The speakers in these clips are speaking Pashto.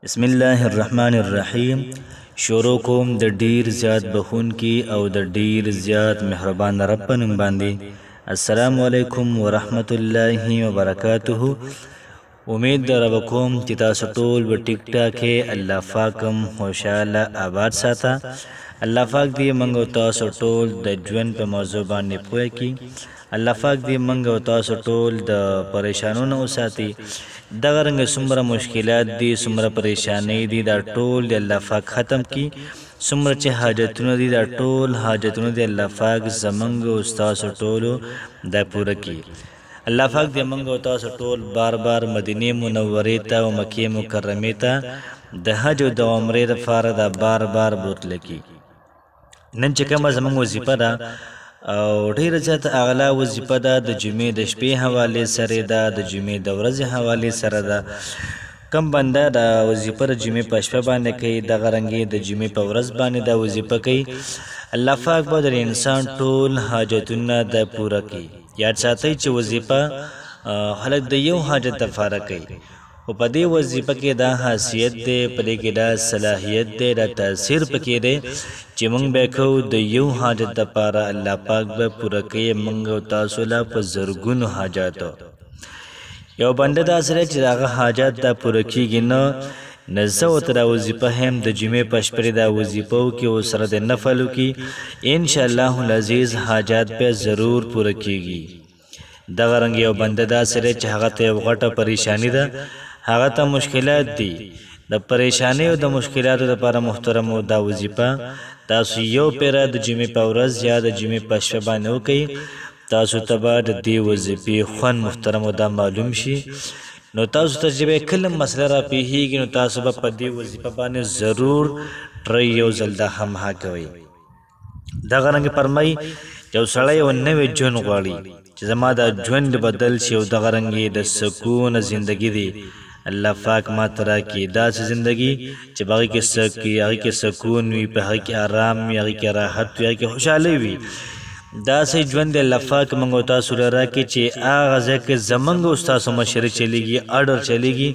بسم الله الرحمن الرحیم. شروع کوم د ډیر زیات بخون کی او د ډیر زیات مهربان رب په نوم باندې. السلام علیکم ورحمت الله وبرکاته. امید در کوم چې تاسو ټول په ټیک ټاک الله پاکم خوشاله آباد ساته. الله پاک دې موږ او تاسو ټول د ژوند په موضوع باندې پوه کړي. الله پاک دې موږ او تاسو ټول د پریشانونو وساتي. دغه رنګ څومره مشکلات دي، څومره پریشانی دي، دا ټول د الله پاک ختم کړي. څومره چې حاجتونه دي، دا ټول حاجتونه د الله پاک زموږ او تاسو ټولو دا پوره کړي. الله پاک دې موږ او تاسو ټول بار بار مدینه منورې ته او مکې مکرمې ته د حج او د عمرې لپاره دا بار بار بوتله کړي. نن چې کومه زموږ وظیفه ده او ډیره زیاته اغلا وظیفه ده، د جمعې د شپې حوالې سره ده، د جمعې د ورځې حوالې سره ده. کم بنده د وظیفه د جمعې په شپه باندې کوي، دغه رنګې د جمعې په ورځ باندې دا وظیفه کوي. الله پاک به د انسان ټول حاجتونه د پوره کوي. یاد ساتئ چې وظیفه خلک د یو حاجت لپاره کوي، او په دې وظیفه کې دا حیثیت دی، په دې کې دا صلاحیت دی، دا تاثیر پکې دی چې موږ به کوو د یو حاجت لپاره الله پاک به پوره کوي موږ او تاسو له په زرګونو حاجاتو. یو بنده داسې دی چې هغه حاجات دا پوره کېږي نه زه ورته دا وظیفه هم د جمعې په شپې دا وظیفه وکړي او سره د نفل وکړي، انشاءالله العزیز حاجات به ضرور پوره کېږي. دغه رنګ یو بنده داسې دی چې هغه ته یو غټه پریشانی ده، هغه ته مشکلات دي. د پریشانی او د مشکلاتو لپاره محترمو دا وظیفه تاسو یو پیره د جمعې په ورځ یا د جمعې په شپه باندې وکړئ. تاسو ته به د دې وظیفې خوند محترمو دا معلوم شي. نو تاسو ته چې به کله مسله را پیښیږي نو تاسو به په دې وظیفه باندې ضرور ټرای یو ځل دا همها کوئ. دغه رنګ فرمایي یو سړی یو نوی ژوند غواړي چې زما دا ژوند بدل شي او دغه رنګ د سکون زندگی دی الله پاک ما ته راکړي. داسې زندگی چې په هغې کې سکون وي، په هغې کې آرام وي، هغې کې راحت وي، هغې کې خوشحالۍ وي. داسې ژوند د الله پاک موږ او تاسو له راکړي چې هغه ځای کې زموږ او ستاسو مشري چلیږي، اډر چلیږي.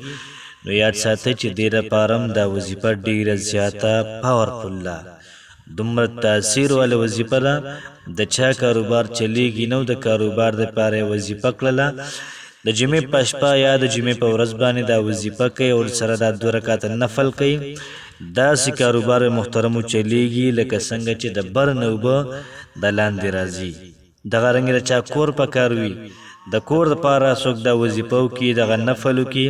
نو یاد ساتئ چې دې لپاره هم دا وظیفه ډېره زیاته پاورفل ده، دومره تاثیر واله وظیفه ده. د چا کاروبار چلیږي نو د کاروبار دپاره یې وظیفه کړله، د جمعې په شپه یا د جمعې په ورځ باندې دا وظیفه کوي او سره دا 2 رکعته نفل کوي. داسې کاروبار محترمو چلیږي لکه څنګه چې د بر نه اوبه د لاندې راځي. دغه رنګ د چا کور په کار وي، د کور دپاره څوک دا وظیفه وکړي، دغه نفل وکړي،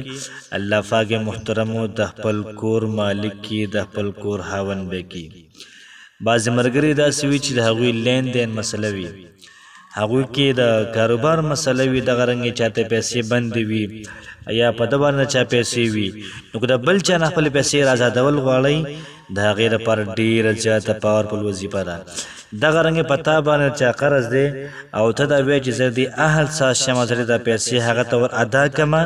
الله پاک محترمو د خپل کور مالک کي، د خپل کور خاوند به کي. بعضې ملګري داسې وي چې د هغوی لین دین مسله وي، هغوی کې د کاروبار مسله وي، دغه رنګ چاته پیسې بندې وي یا په ده باندې چا پیسې وي. نو که د بل چا نه خپلې پیسې رازادول غواړئ د هغې لپاره ډېره زیاته پاورفل وظیفه ده. دغه رنګ په تا باندې چا قرض دی او ته دا وایې چې زه دې اهل ساز شمه، زه دا پیسې هغه ته ور ادا کړمه،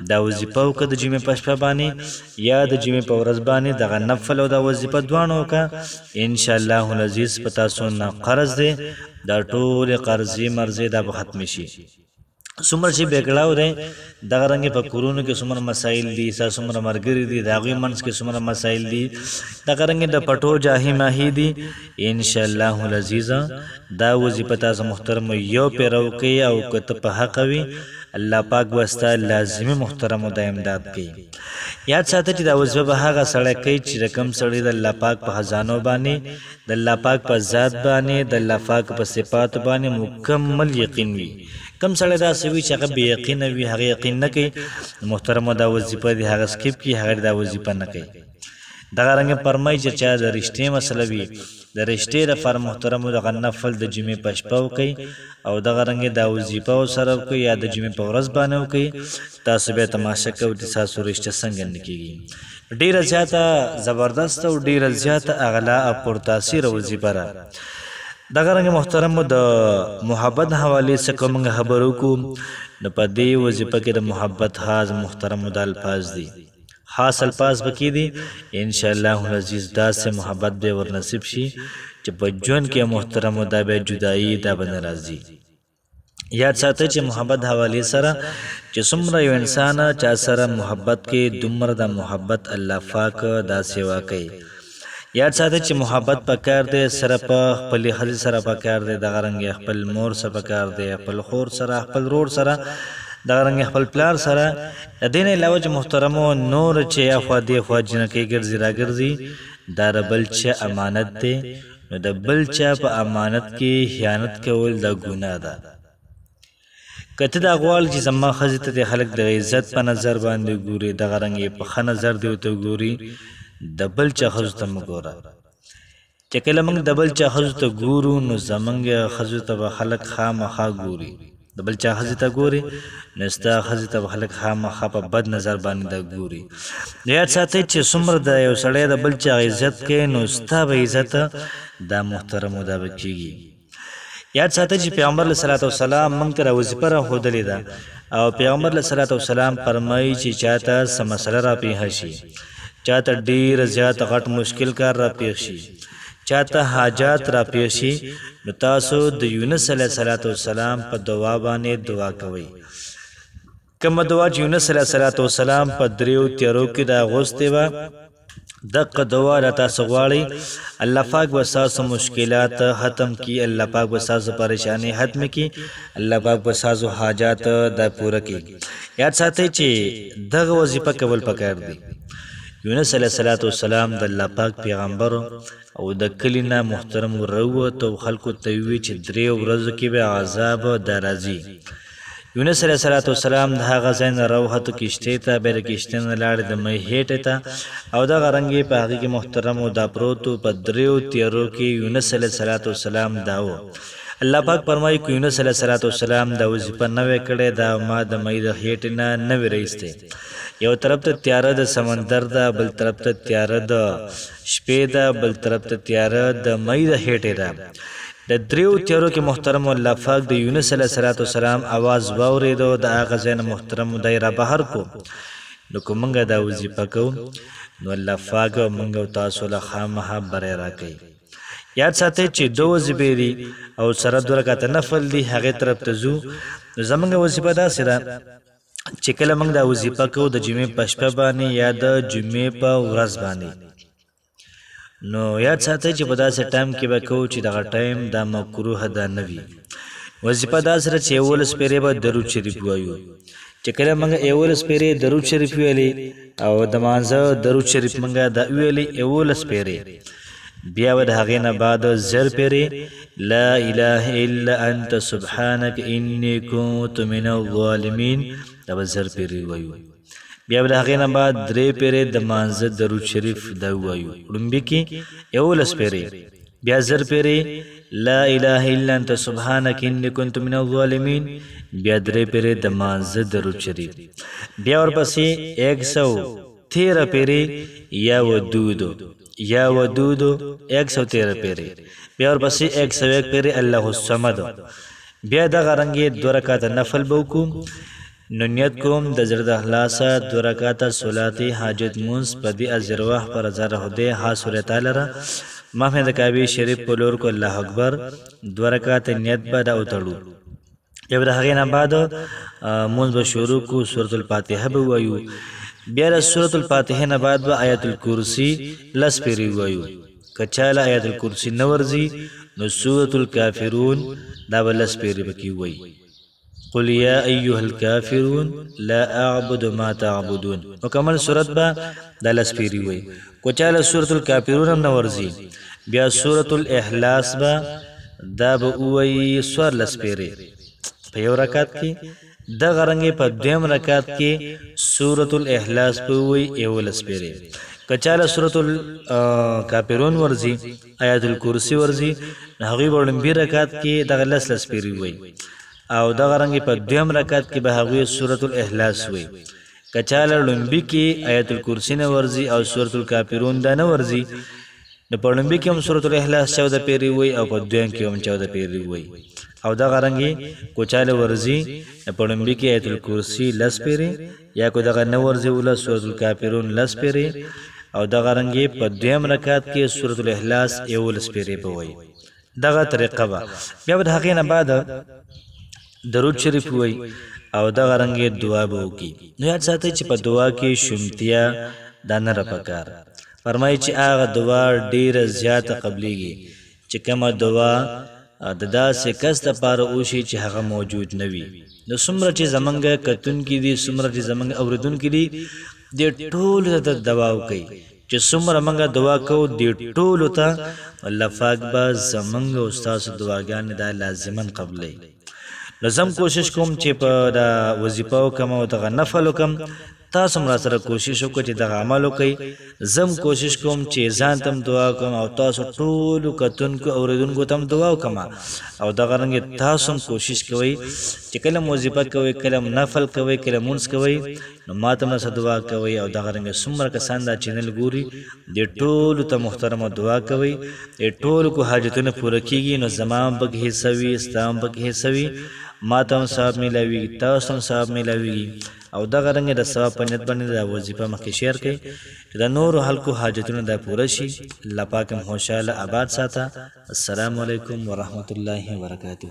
دا وظیفه وکړه د جمعې په شپه باندې یا د جمعې په ورځ باندې دغه نفل او دا وظیفه دواړه وکړه، انشاءالله العزیز په تاسو نه قرض دی دا ټولې قرضې مرضې دا به ختمې شي. څومره چې بېګړاو دی دغه رنګې په کورونو کې څومره مسایل دي، څومره ملګري دي، د هغوی منځ کې څومره مسایل دي، دغه رنګې د پټو جاهي ماهي دي. انشاءالله العزیز دا وظیفه تاسو محترم یو پیره وکړئ او که ته په حقه وي الله پاک به ستا لازمي محترمو دا امداد کوي. یاد ساته چې دا وظیفه به هغه سړی کوي چې د کوم سړی د الله پاک په خزانو باندې، د الله پاک په ذات باندې، د الله پاک په صفاتو باندې مکمل یقین وي. کم سړی داسې وي چې هغه بې یقینه وي، هغه یقین نه کوي، محترمو دا وظیفه دی هغه سکیپ کړي، هغه دا وظیفه نه کوي. دغه رنګ فرمایي چې چا د رشتې مسله وي، د رشتې لپاره محترمو دغه نفل د جمعې په شپه وکړئ او دغه رنګ دا وظیفه ورسره وکړئ یا د جمعې په ورځ باندې وکړئ. تاسو بیا تماشه کوئ چې ستاسو رشته څنګه نه کېږي. ډېره زیاته زبردست او ډېره زیاته اغلا او پرتاثیره وظیفه ده. دغه رنګ محترمو د محبت حوالې څخه موږ خبرو کوو نو په دې وظیفه کې د محبت خاص محترمو د الفاظ دي، خاص الفاظ پکې دي. انشاءالله العزیز داسې محبت به ور نصیب شي چې په ژوند کې محترمو دا به جدایي دا به نه راځي. یاد ساتئ چې محبت حواله سره چې څومره یو انسان چا سره محبت کې دومره د محبت الله پاک دا سیوا کوي یاد ساتئ چې محبت پکار دی سره په خپل خلی سره پکار دی د غرنګ خپل مور سره پکار دی خپل خور سره خپل رور سره د غرنګ خپل پلار سره د دین علاوه چې محترمو نور چې اخوا دی خوا جنکې ګرځي راګرځي دا بل چې امانت دی نو د بل چا په امانت کې خیانت کول د ګناه ده کته دا غوال چې زما خزته د خلک د عزت په نظر باندې ګوري د غرنګ په خ نظر دی ته ګوري د بل چا خزته مګوره چې کله موږ د بل چا خزته ګورو نو زمونږ خزته به خلک خامخا ګوري د بل چا خزته ګوري نو ستا خزته به خلک خامخا په بد نظر باندې د ګوري یاد ساتئ چې څومره د یو سړی د بل چا عزت کوي نو ستا به عزت دا محترم دا بکیږي یاد ساتئ چې پیغمبر علیه الصلاۃ والسلام موږ ته وظیفه راښودلې ده او پیغمبر علیه الصلاۃ والسلام فرمایي چې چاته څه مسله را پیښ شي چاته ډیر زیات غټ مشکل کار را پیښ شي چاته حاجات را پیښ شي نو تاسو د یونس علیه السلام په دعا باندې دعا کوئ کومه دعا چې یونس علیه السلام په دریو تیارو کې دا غوستې وه دغه دعا را تاسو غواړئ الله پاک به ستاسو مشکلات ختم کړي الله پاک به ستاسو پریشانی ختم کړي الله پاک به ستاسو حاجات دا پوره کړي یاد ساتئ چې دغه وظیفه کول پکار دی یونس علیه السلام د الله پاک پیغمبر او د کلینا محترم وروته او خلکو ته وی چې درې ورځې کې به عذاب درازي یونس علیه السلام د هغه ځای نه راووتو کشتۍ ته بیا د کشتۍ نه لاړې د مۍ هیټې ته او دغه رنګ یې په هغې کې محترم او دا پروت په دریو تیارو کې یونس علیه السلام دا و الله پاک فرمایي که یونس علیه السلام دا وظیفه نه وی کړې دا ما د مۍ د هیټې نه نه وی رایستی یو طرف ته تیاره د سمندر ده بل طرف ته تیاره د شپې ده بل طرف ته تیاره د مۍ د هیټې ده د دریو تیارو کې محترم الله پاک د یونس علیه السلام आवाज واورېدو د هغه ځای نه محترم دی را بهر کو نو که موږ دا وظیفه کوو نو الله پاک موږ او تاسو له خامخا بری راکوي یاد ساتئ چې دو وظیفې دي او سره دوه رکعته نفل دي هغې طرف ته ځو نو زموږ وظیفه داسې ده چې کله موږ دا وظیفه کوو د جمعې په شپه باندې یا د جمعې په ورځ باندې نو یاد ساتئ چې په داسې ټایم کې به کوو چې دغه ټایم دا مکروه ده نه وي وظیفه داسې ده چې 11 پیرې به درود شریف ووایو چې کله موږ 11 پیرې درود شریف ویلې او د مانځه درود شریف موږ دا ویلې 11 پیرې بیا به د هغې نه بعد 0 پیرې لا اله الا انت سبحانك اني كنت من الظالمين دا به 0 پیرې ووایو بیا به د هغې نه بعد 3 پیرې د مانځه درود شریف دا ووایو لومبي کې 11 پیرې بیا 0 پیرې لا اله الا انت سبحانك اني كنت من الظالمين بیا 3 پیرې د مانځه درود شریف بیا ورپسې 113 پیرې یا ودودو 113 پیرې بیا ورپسې 101 پیرې الله الصمد بیا دغه رنګې 2 رکعاته نفل به وکړو نو نیت کوم د زړه د اخلاصه 2 رکعاته صلات حاجت مونځ په دې ازرواح پر ازر هده ها سورۃ تعالی را محمد کعبه شریف په لور کو الله اکبر 2 رکعاته نیت به دا وتړو بیا د هغې نه بعد مونځ به شروع کو سورۃ الفاتحه به وایو بیا د سورۃ الفاتحه نه بعد به آیت الکرسی لس پیری وایو کچاله آیت الکرسی نه ورځي نو سورۃ الکافرون دا به لس پیری بکی وایي قل یا ایها الکافرون لا اعبد ما تعبدون مکمل سورۃ با د لس پیری وایي کچاله سورۃ الکافرون هم نه ورځي بیا سورۃ الاخلاص با دا به وایي 14 پیری په یو رکعت کې د غرنګ په دویم رکعت کې سورۃ الاخلاص په وی 11 پیری کچاله سورۃ الکافرون ورزي آیت الکرسی ورزي هغه وړاندې رکعت کې د 11 پیری وی او د غرنګ په دویم رکعت کې به هغه سورۃ الاخلاص وی کچاله لومبي کې آیت الکرسی نه ورزي او سورۃ الکافرون دا نه ورزي د پړمبي کې هم سورۃ الاخلاص 14 پیری وی او په دویم کې هم 14 پیری وی او دا غرنګي کوچاله ورزي پړمبي کې آیت الکرسی لس پیری یا کو دغه نه ورزي ول سورۃ الکافرون لس پیری او دا غرنګي په دویم رکعت کې سورۃ الاخلاص 11 پیری په وای دغه طریقه وا بیا د هغې نه بعد درود شریف وای او دغه رنګې دعا به وکړي. نو یاد ساتئ چې په دعا کې شومتیا دا نه پکار. فرمایي چې هغه دعا ډیره زیاته قبلیږي چې کومه دعا د داسې کس دپاره وشي چې هغه موجود نه وي. نو څومره چې زمونږ کتونکي دي، څومره چې زمونږ اورېدونکي دي، دې ټولو ته دعا وکړئ چې څومره موږ دعا کوو دې ټولو ته الله پاک به زمونږ او ستاسو دعاګانې دا لازما قبلوي. نو زم کوشش کوم چې په دا وظیفه وکم او دغه نفل وکم، تاسو هم راسره کوشش وکړئ چې دغه عمل وکړئ. زم کوشش کوم چې ځان ته هم دعا کوم او تاسو ټولو کتونکو اورېدونکو ته هم دعا وکم. او دغه رنګې تاسو هم کوشش کوئ چې کله هم وظیفه کوئ، کله هم نفل کوئ، کله مونځ کوئ، نو ما ته هم راسره دعا کوئ. او دغه رنګې څومره کسان دا چینل ګوري دې ټولو ته محترمه دعا کوئ، دې ټولو کو حاجتونه پوره کېږي. نو زما هم پکې حصه وي، ستا هم پکې حصه وي، ما ته هم ثواب میلاویږي، تاسو هم ثواب میلاویږي. او دغه رنګې د ثواب په نیت باندې دا وظیفه مخکې شیر کړئ چې د نورو خلکو حاجتونه دا پوره شي. الله پاک هم خوشحاله آباد ساته. السلام علیکم ورحمت الله وبرکاته.